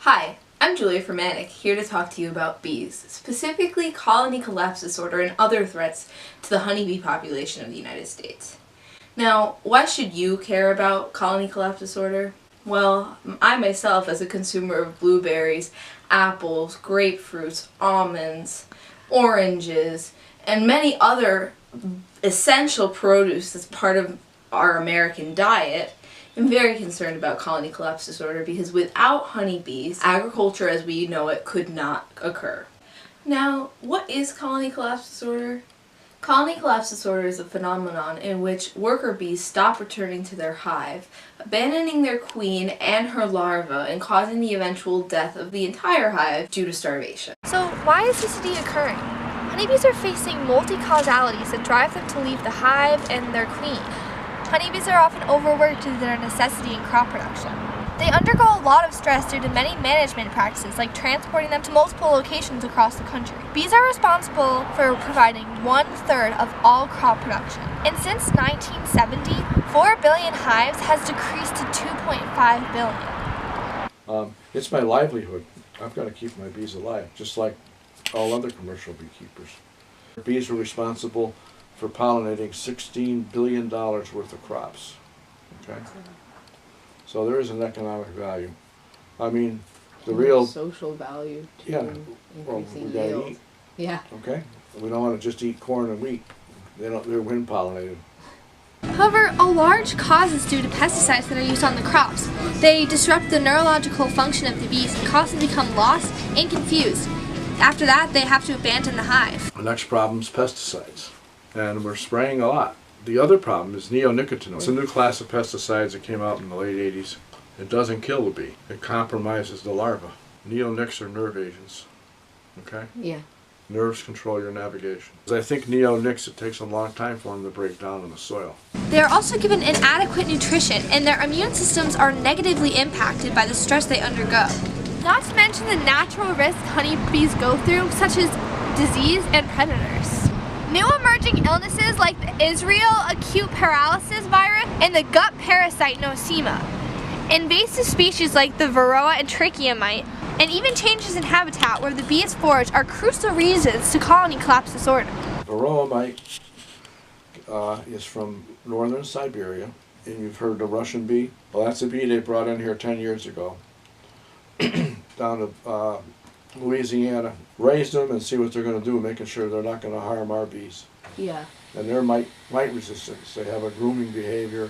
Hi, I'm Julia Fermanik, here to talk to you about bees, specifically colony collapse disorder and other threats to the honeybee population of the United States. Now, why should you care about colony collapse disorder? Well, I myself, as a consumer of blueberries, apples, grapefruits, almonds, oranges, and many other essential produce that's part of our American diet, I'm very concerned about colony collapse disorder because without honeybees, agriculture as we know it could not occur. Now, what is colony collapse disorder? Colony collapse disorder is a phenomenon in which worker bees stop returning to their hive, abandoning their queen and her larva and causing the eventual death of the entire hive due to starvation. So why is this indeed occurring? Honeybees are facing multi-causalities that drive them to leave the hive and their queen. Honeybees are often overworked due to their necessity in crop production. They undergo a lot of stress due to many management practices, like transporting them to multiple locations across the country. Bees are responsible for providing 1/3 of all crop production. And since 1970, 4 billion hives has decreased to 2.5 billion. It's my livelihood. I've got to keep my bees alive, just like all other commercial beekeepers. Bees are responsible for pollinating $16 billion worth of crops. Okay? So there is an economic value. I mean, the real social value to well, we increasing gotta yield. eat. Yeah. Okay? We don't want to just eat corn and wheat. They're wind pollinated. However, a large cause is due to pesticides that are used on the crops. They disrupt the neurological function of the bees and cause them to become lost and confused. After that, they have to abandon the hive. The next problem is pesticides. And we're spraying a lot. The other problem is neonicotinoids. It's a new class of pesticides that came out in the late 80s. It doesn't kill the bee. It compromises the larva. Neonics are nerve agents. Okay? Yeah. Nerves control your navigation. I think neonics, it takes a long time for them to break down in the soil. They are also given inadequate nutrition, and their immune systems are negatively impacted by the stress they undergo. Not to mention the natural risks honeybees go through, such as disease and predators. New emerging illnesses like the Israel acute paralysis virus and the gut parasite nosema, invasive species like the varroa and trachea mite, and even changes in habitat where the bees forage are crucial reasons to colony collapse disorder. Varroa mite is from northern Siberia, and you've heard the Russian bee. Well, that's a bee they brought in here 10 years ago, down to Louisiana, raise them and see what they're going to do, making sure they're not going to harm our bees. Yeah. And they're mite resistance. They have a grooming behavior.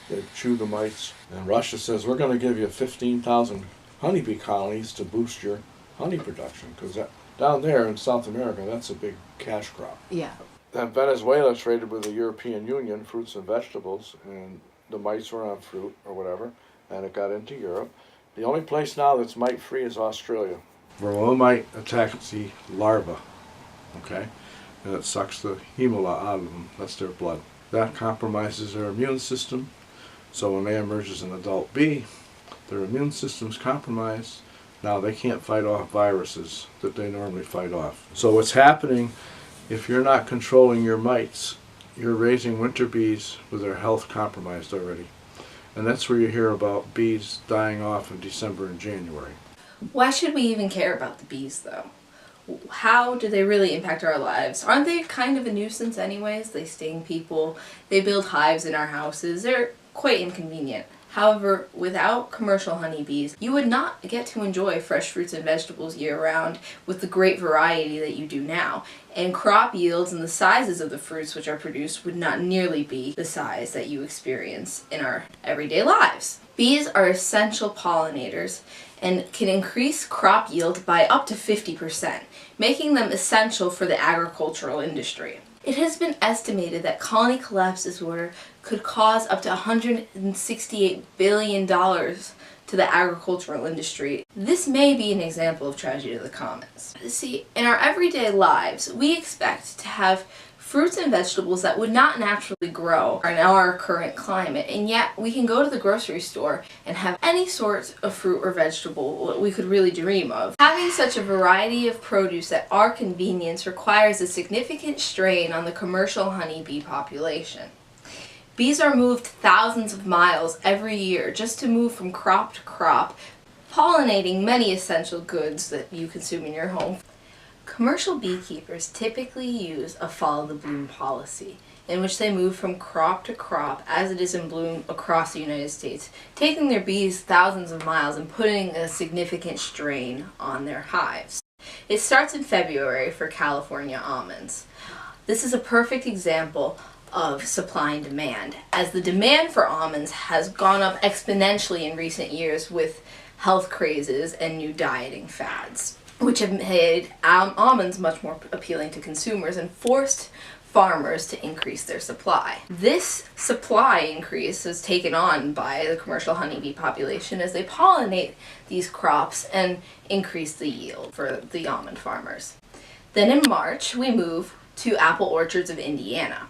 They chew the mites. And Russia says, we're going to give you 15,000 honeybee colonies to boost your honey production, because down there in South America, that's a big cash crop. Yeah. Then Venezuela traded with the European Union fruits and vegetables, and the mites were on fruit or whatever, and it got into Europe. The only place now that's mite-free is Australia. Varroa mite attacks the larva, okay? And it sucks the hemola out of them. That's their blood. That compromises their immune system. So when they emerge as an adult bee, their immune system's compromised. Now they can't fight off viruses that they normally fight off. So what's happening, if you're not controlling your mites, you're raising winter bees with their health compromised already. And that's where you hear about bees dying off in December and January. Why should we even care about the bees, though? How do they really impact our lives? Aren't they kind of a nuisance anyways? They sting people, they build hives in our houses, they're quite inconvenient. However, without commercial honeybees, you would not get to enjoy fresh fruits and vegetables year-round with the great variety that you do now. And crop yields and the sizes of the fruits which are produced would not nearly be the size that you experience in our everyday lives. Bees are essential pollinators and can increase crop yield by up to 50%, making them essential for the agricultural industry. It has been estimated that colony collapse disorder could cause up to $168 billion to the agricultural industry. This may be an example of tragedy of the commons. See, in our everyday lives, we expect to have fruits and vegetables that would not naturally grow in our current climate, and yet we can go to the grocery store and have any sort of fruit or vegetable we could really dream of. Having such a variety of produce at our convenience requires a significant strain on the commercial honeybee population. Bees are moved thousands of miles every year just to move from crop to crop, pollinating many essential goods that you consume in your home. Commercial beekeepers typically use a follow-the-bloom policy, in which they move from crop to crop as it is in bloom across the United States, taking their bees thousands of miles and putting a significant strain on their hives. It starts in February for California almonds. This is a perfect example of supply and demand, as the demand for almonds has gone up exponentially in recent years with health crazes and new dieting fads, which have made almonds much more appealing to consumers and forced farmers to increase their supply. This supply increase is taken on by the commercial honeybee population as they pollinate these crops and increase the yield for the almond farmers. Then in March, we move to apple orchards of Indiana.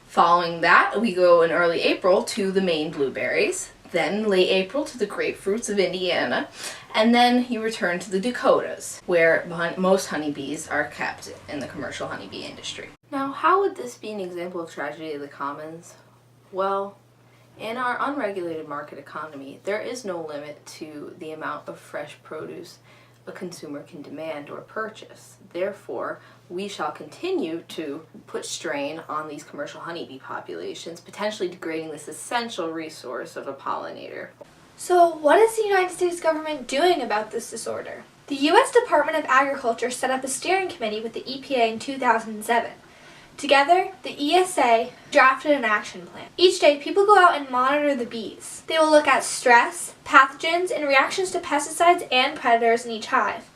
Following that, we go in early April to the Maine blueberries, then late April to the grapefruits of Indiana, and then you return to the Dakotas, where most honeybees are kept in the commercial honeybee industry. Now, how would this be an example of tragedy of the commons? Well, in our unregulated market economy, there is no limit to the amount of fresh produce a consumer can demand or purchase. Therefore, we shall continue to put strain on these commercial honeybee populations, potentially degrading this essential resource of a pollinator. So, what is the United States government doing about this disorder? The U.S. Department of Agriculture set up a steering committee with the EPA in 2007. Together, the ESA drafted an action plan. Each day, people go out and monitor the bees. They will look at stress, pathogens, and reactions to pesticides and predators in each hive.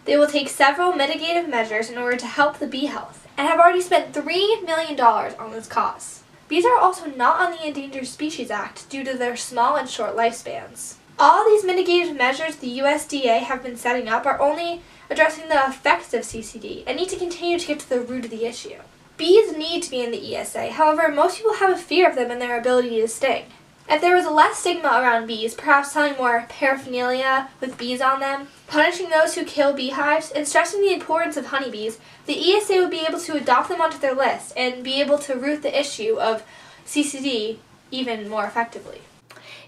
They will take several mitigative measures in order to help the bee health, and have already spent $3 million on this cause. Bees are also not on the Endangered Species Act due to their small and short lifespans. All these mitigative measures the USDA have been setting up are only addressing the effects of CCD and need to continue to get to the root of the issue. Bees need to be in the ESA, however, most people have a fear of them and their ability to sting. If there was less stigma around bees, perhaps selling more paraphernalia with bees on them, punishing those who kill beehives, and stressing the importance of honeybees, the ESA would be able to adopt them onto their list and be able to root the issue of CCD even more effectively.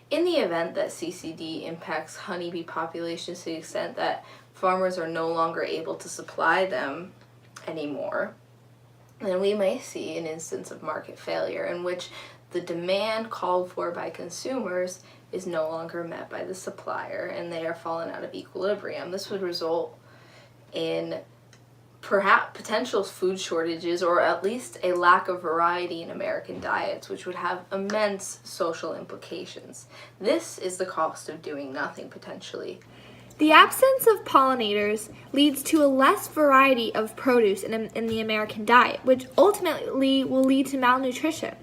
In the event that CCD impacts honeybee populations to the extent that farmers are no longer able to supply them anymore, then we may see an instance of market failure in which the demand called for by consumers is no longer met by the supplier and they are fallen out of equilibrium. This would result in perhaps potential food shortages or at least a lack of variety in American diets, which would have immense social implications. This is the cost of doing nothing, potentially. The absence of pollinators leads to a less variety of produce in the American diet, which ultimately will lead to malnutrition.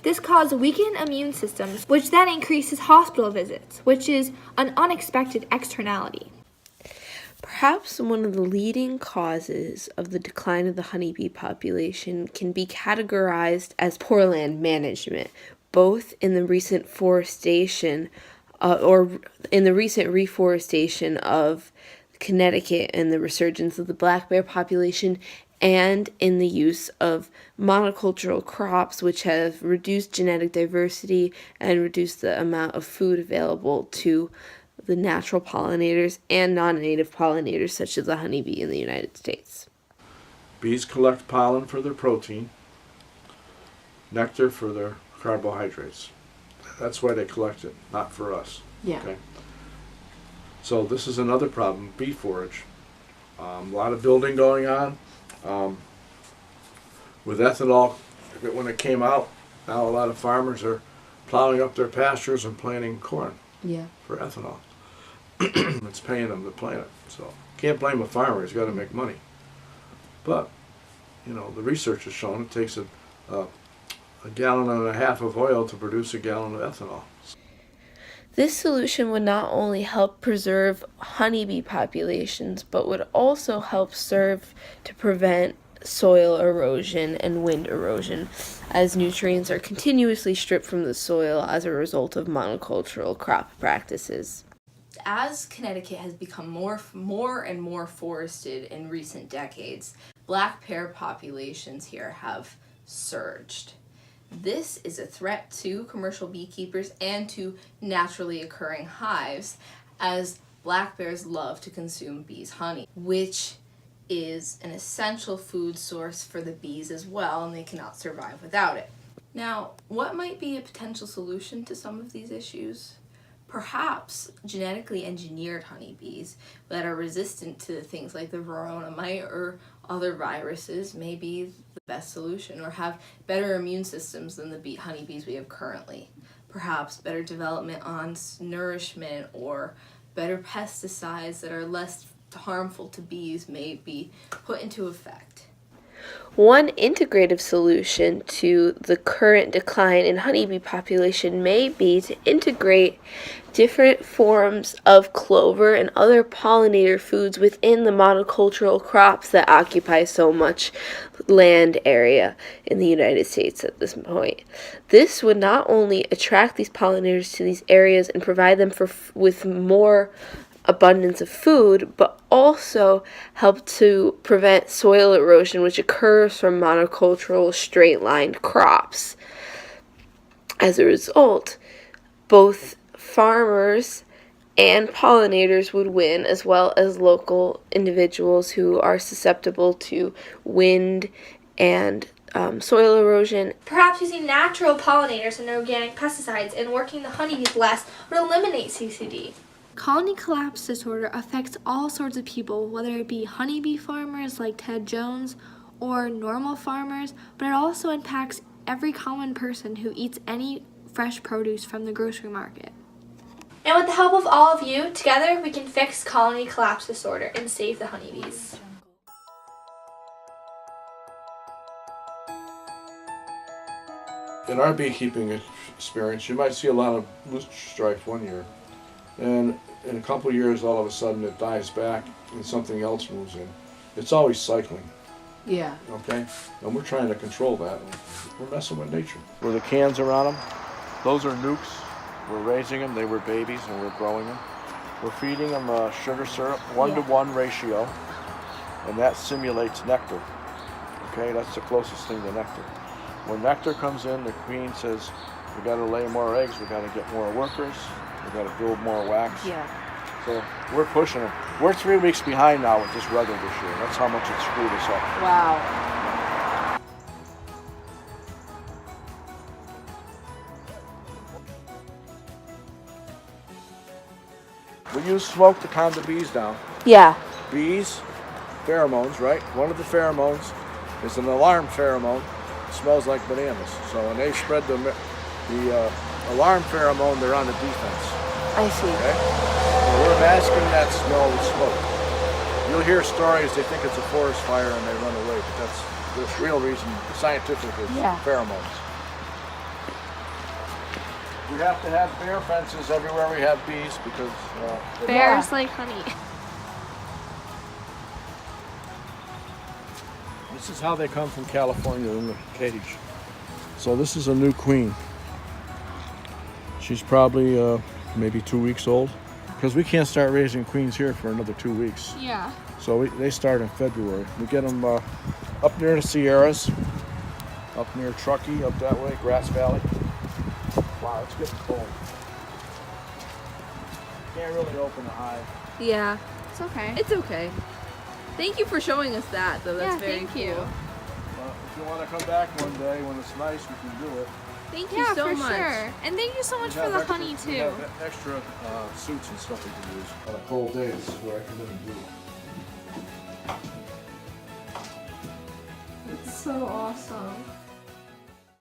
This causes weakened immune systems, which then increases hospital visits, which is an unexpected externality. Perhaps one of the leading causes of the decline of the honeybee population can be categorized as poor land management, both in the recent reforestation of Connecticut and the resurgence of the black bear population, and in the use of monocultural crops, which have reduced genetic diversity and reduced the amount of food available to the natural pollinators and non-native pollinators such as the honeybee in the United States. Bees collect pollen for their protein, nectar for their carbohydrates. That's why they collect it, not for us. Yeah. Okay. So this is another problem, bee forage. A lot of building going on. With ethanol, when it came out, now a lot of farmers are plowing up their pastures and planting corn for ethanol. It's paying them to plant it. So can't blame a farmer, he's got to make money. But, you know, the research has shown it takes a gallon and a half of oil to produce a gallon of ethanol. This solution would not only help preserve honeybee populations, but would also help serve to prevent soil erosion and wind erosion, as nutrients are continuously stripped from the soil as a result of monocultural crop practices. As Connecticut has become more and more forested in recent decades, black bear populations here have surged. This is a threat to commercial beekeepers and to naturally occurring hives, as black bears love to consume bees' honey, which is an essential food source for the bees as well, and they cannot survive without it. Now, what might be a potential solution to some of these issues? Perhaps genetically engineered honeybees that are resistant to things like the Verona mite or other viruses may be the best solution, or have better immune systems than the honeybees we have currently. Perhaps better development on nourishment or better pesticides that are less harmful to bees may be put into effect. One integrative solution to the current decline in honeybee population may be to integrate different forms of clover and other pollinator foods within the monocultural crops that occupy so much land area in the United States at this point. This would not only attract these pollinators to these areas and provide them with more abundance of food, but also help to prevent soil erosion, which occurs from monocultural straight-lined crops. As a result, both farmers and pollinators would win, as well as local individuals who are susceptible to wind and soil erosion. Perhaps using natural pollinators and organic pesticides and working the honeybees less would eliminate CCD. Colony collapse disorder affects all sorts of people, whether it be honeybee farmers like Ted Jones or normal farmers, but it also impacts every common person who eats any fresh produce from the grocery market. And with the help of all of you, together we can fix colony collapse disorder and save the honeybees. In our beekeeping experience, you might see a lot of rooster stripes one year, and in a couple of years, all of a sudden it dies back and something else moves in. It's always cycling. Yeah. Okay? And we're trying to control that. We're messing with nature. Where the cans are on them, those are nukes. We're raising them. They were babies and we're growing them. We're feeding them sugar syrup, 1-to-1 ratio, and that simulates nectar. Okay? That's the closest thing to nectar. When nectar comes in, the queen says, we got to lay more eggs, we got to get more workers, we got to build more wax. Yeah. So we're pushing them. We're 3 weeks behind now with this weather this year. That's how much it screwed us up. Wow. We use smoke to calm the bees down. Yeah. Bees, pheromones, right? One of the pheromones is an alarm pheromone. It smells like bananas. So when they spread the alarm pheromone, they're on the defense. I see. Okay? So we're masking that smell with smoke. You'll hear stories, they think it's a forest fire and they run away, but that's the real reason, scientifically, pheromones. We have to have bear fences everywhere we have bees because Bears like honey. this is how they come from California in the cage. So this is a new queen. She's probably maybe 2 weeks old because we can't start raising queens here for another 2 weeks. Yeah. So they start in February. We get them up near the Sierras, up near Truckee, up that way, Grass Valley. Wow, it's getting cold. Can't really open a hive. Yeah. It's okay. It's okay. Thank you for showing us that, though. That's very thank you. cool. If you want to come back one day when it's nice, we can do it. Thank you so for much. sure. And thank you so much We for have the extra- honey we too. have extra suits and stuff we can use on a cold day. This is where I come in and do it. It's so awesome.